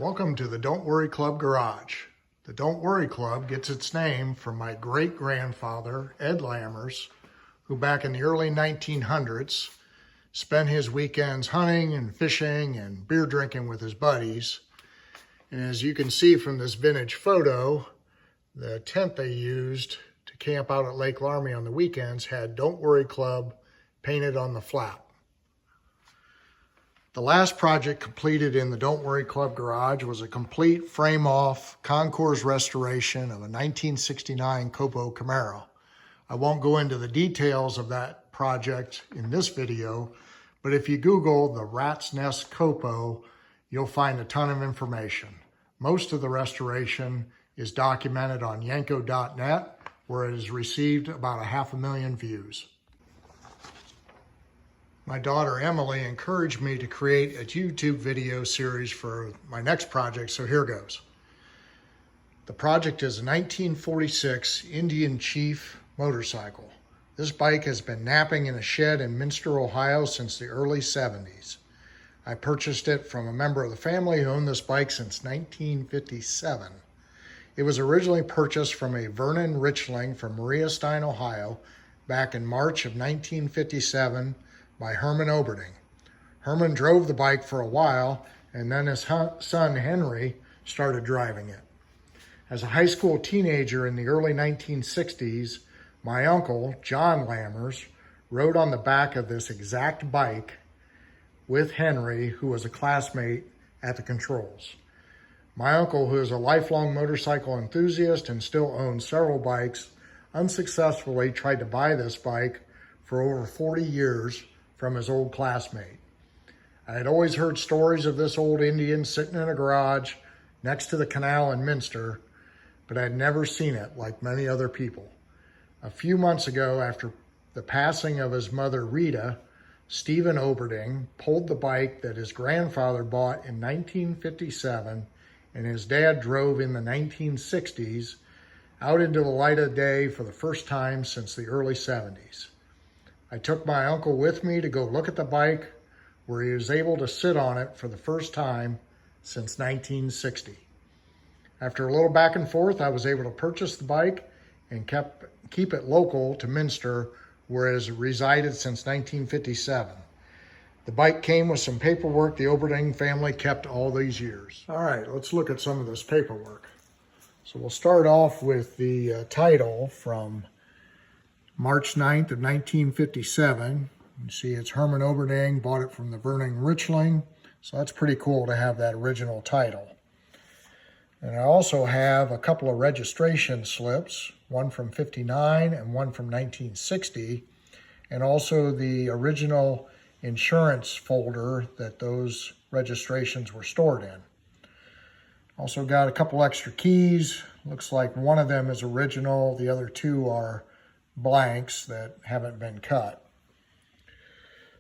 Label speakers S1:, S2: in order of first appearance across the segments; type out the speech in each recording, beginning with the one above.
S1: Welcome to the Don't Worry Club Garage. The Don't Worry Club gets its name from my great-grandfather, Ed Lammers, who back in the early 1900s spent his weekends hunting and fishing and beer drinking with his buddies. And as you can see from this vintage photo, the tent they used to camp out at Lake Laramie on the weekends had Don't Worry Club painted on the flap. The last project completed in the Don't Worry Club garage was a complete frame-off concours restoration of a 1969 Copo Camaro. I won't go into the details of that project in this video, but if you Google the Rat's Nest Copo, you'll find a ton of information. Most of the restoration is documented on Yenko.net, where it has received about 500,000 views. My daughter Emily encouraged me to create a YouTube video series for my next project, so here goes. The project is a 1946 Indian Chief motorcycle. This bike has been napping in a shed in Minster, Ohio since the early 70s. I purchased it from a member of the family who owned this bike since 1957. It was originally purchased from a Vernon Richling from Maria Stein, Ohio, back in March of 1957 by Herman Oberding. Herman drove the bike for a while, and then his son Henry started driving it. As a high school teenager in the early 1960s, my uncle, John Lammers, rode on the back of this exact bike with Henry, who was a classmate at the controls. My uncle, who is a lifelong motorcycle enthusiast and still owns several bikes, unsuccessfully tried to buy this bike for over 40 years from his old classmate. I had always heard stories of this old Indian sitting in a garage next to the canal in Minster, but I had never seen it like many other people. A few months ago, after the passing of his mother Rita, Stephen Oberding pulled the bike that his grandfather bought in 1957 and his dad drove in the 1960s out into the light of day for the first time since the early 70s. I took my uncle with me to go look at the bike, where he was able to sit on it for the first time since 1960. After a little back and forth, I was able to purchase the bike and keep it local to Minster, where it has resided since 1957. The bike came with some paperwork the Oberding family kept all these years. All right, let's look at some of this paperwork. So we'll start off with the title from March 9th of 1957. You see it's Herman Oberding, bought it from the Vernon Richling. So that's pretty cool to have that original title. And I also have a couple of registration slips, one from 59 and one from 1960, and also the original insurance folder that those registrations were stored in. Also got a couple extra keys. Looks like one of them is original, the other two are blanks that haven't been cut.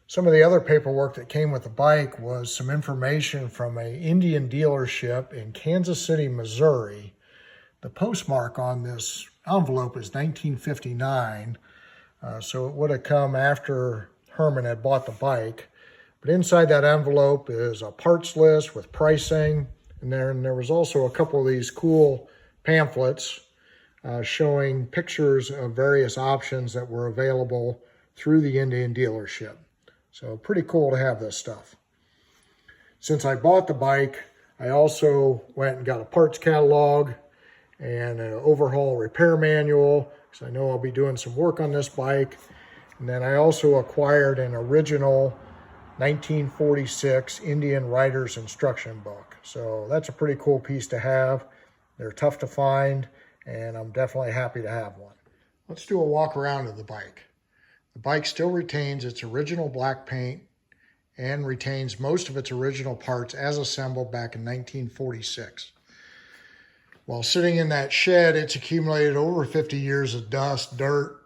S1: Some of the other paperwork that came with the bike was some information from an Indian dealership in Kansas City, Missouri. The postmark on this envelope is 1959, so it would have come after Herman had bought the bike. But inside that envelope is a parts list with pricing, and then there was also a couple of these cool pamphlets showing pictures of various options that were available through the Indian dealership. So pretty cool to have this stuff. Since I bought the bike, I also went and got a parts catalog and an overhaul repair manual, because I know I'll be doing some work on this bike. And then I also acquired an original 1946 Indian Rider's Instruction book. So that's a pretty cool piece to have. They're tough to find, and I'm definitely happy to have one. Let's do a walk around of the bike. The bike still retains its original black paint and retains most of its original parts as assembled back in 1946. While sitting in that shed, it's accumulated over 50 years of dust, dirt,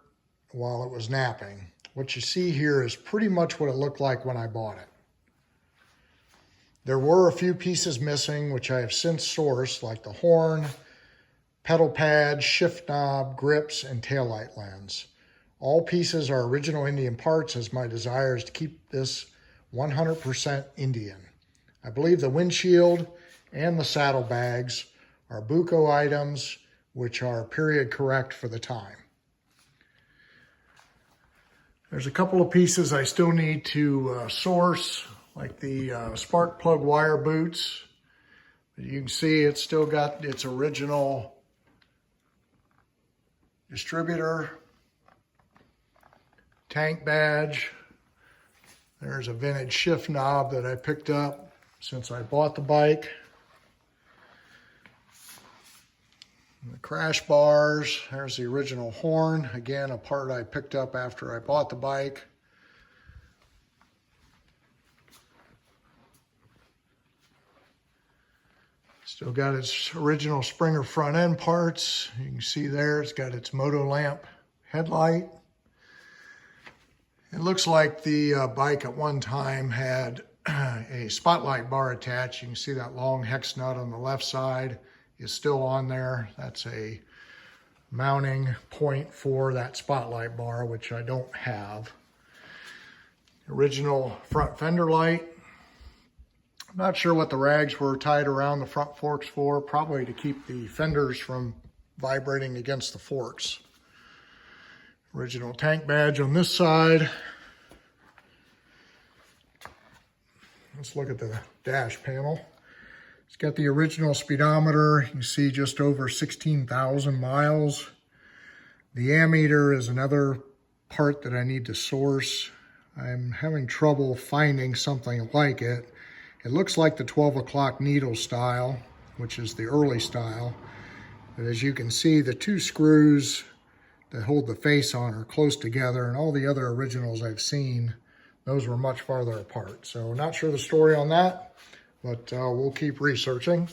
S1: while it was napping. What you see here is pretty much what it looked like when I bought it. There were a few pieces missing, which I have since sourced, like the horn, pedal pad, shift knob, grips, and taillight lens. All pieces are original Indian parts, as my desire is to keep this 100% Indian. I believe the windshield and the saddlebags are Buco items, which are period correct for the time. There's a couple of pieces I still need to source, like the spark plug wire boots. You can see it's still got its original distributor, tank badge. There's a vintage shift knob that I picked up since I bought the bike. The crash bars, there's the original horn. Again, a part I picked up after I bought the bike. Still got its original Springer front end parts. You can see there, it's got its Moto lamp headlight. It looks like the bike at one time had a spotlight bar attached. You can see that long hex nut on the left side is still on there. That's a mounting point for that spotlight bar, which I don't have. Original front fender light. I'm not sure what the rags were tied around the front forks for, probably to keep the fenders from vibrating against the forks. Original tank badge on this side. Let's look at the dash panel. It's got the original speedometer. You can see just over 16,000 miles. The ammeter is another part that I need to source. I'm having trouble finding something like it. It looks like the 12 o'clock needle style, which is the early style. But as you can see, the two screws that hold the face on are close together, and all the other originals I've seen, those were much farther apart. So not sure the story on that, but we'll keep researching.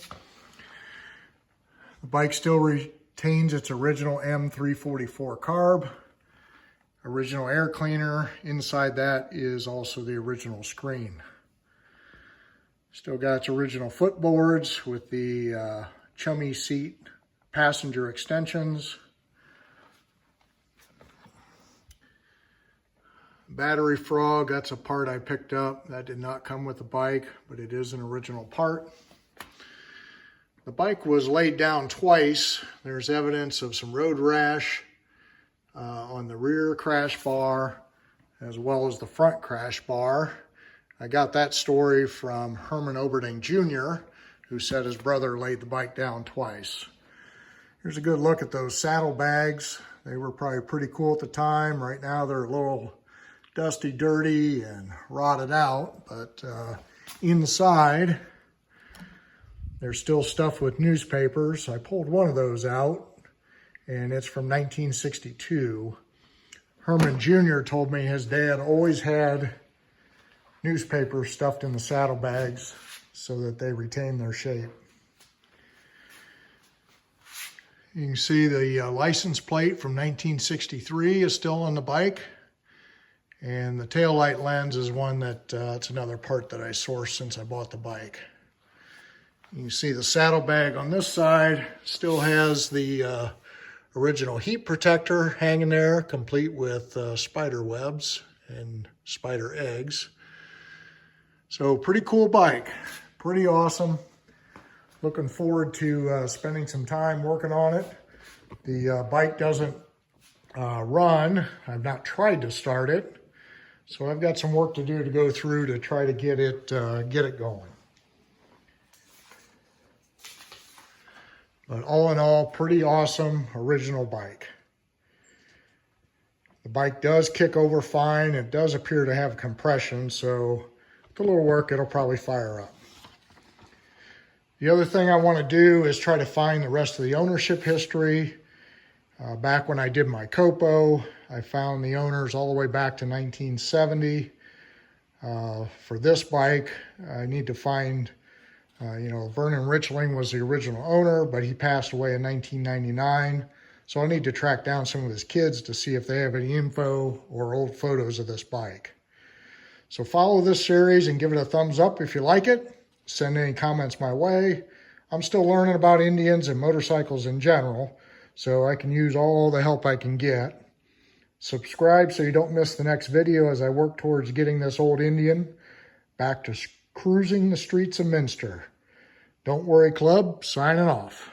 S1: The bike still retains its original M344 carb. Original air cleaner. Inside that is also the original screen. Still got its original footboards with the chummy seat passenger extensions. Battery frog, that's a part I picked up. That did not come with the bike, but it is an original part. The bike was laid down twice. There's evidence of some road rash on the rear crash bar, as well as the front crash bar. I got that story from Herman Oberding Jr., who said his brother laid the bike down twice. Here's a good look at those saddlebags. They were probably pretty cool at the time. Right now they're a little dusty, dirty, and rotted out, but inside there's still stuff with newspapers. I pulled one of those out, and it's from 1962. Herman Jr. told me his dad always had newspapers stuffed in the saddlebags so that they retain their shape. You can see the license plate from 1963 is still on the bike. And the taillight lens is one that, it's another part that I sourced since I bought the bike. You can see the saddlebag on this side still has the original heat protector hanging there, complete with spider webs and spider eggs. So pretty cool bike, pretty awesome. Looking forward to spending some time working on it. The bike doesn't run. I've not tried to start it. So I've got some work to do to go through to try to get it going. But all in all, pretty awesome original bike. The bike does kick over fine. It does appear to have compression, so with a little work, it'll probably fire up. The other thing I want to do is try to find the rest of the ownership history. Back when I did my Copo, I found the owners all the way back to 1970. For this bike, I need to find, Vernon Richling was the original owner, but he passed away in 1999. So I need to track down some of his kids to see if they have any info or old photos of this bike. So follow this series and give it a thumbs up if you like it. Send any comments my way. I'm still learning about Indians and motorcycles in general, so I can use all the help I can get. Subscribe so you don't miss the next video as I work towards getting this old Indian back to cruising the streets of Minster. Don't Worry Club, signing off.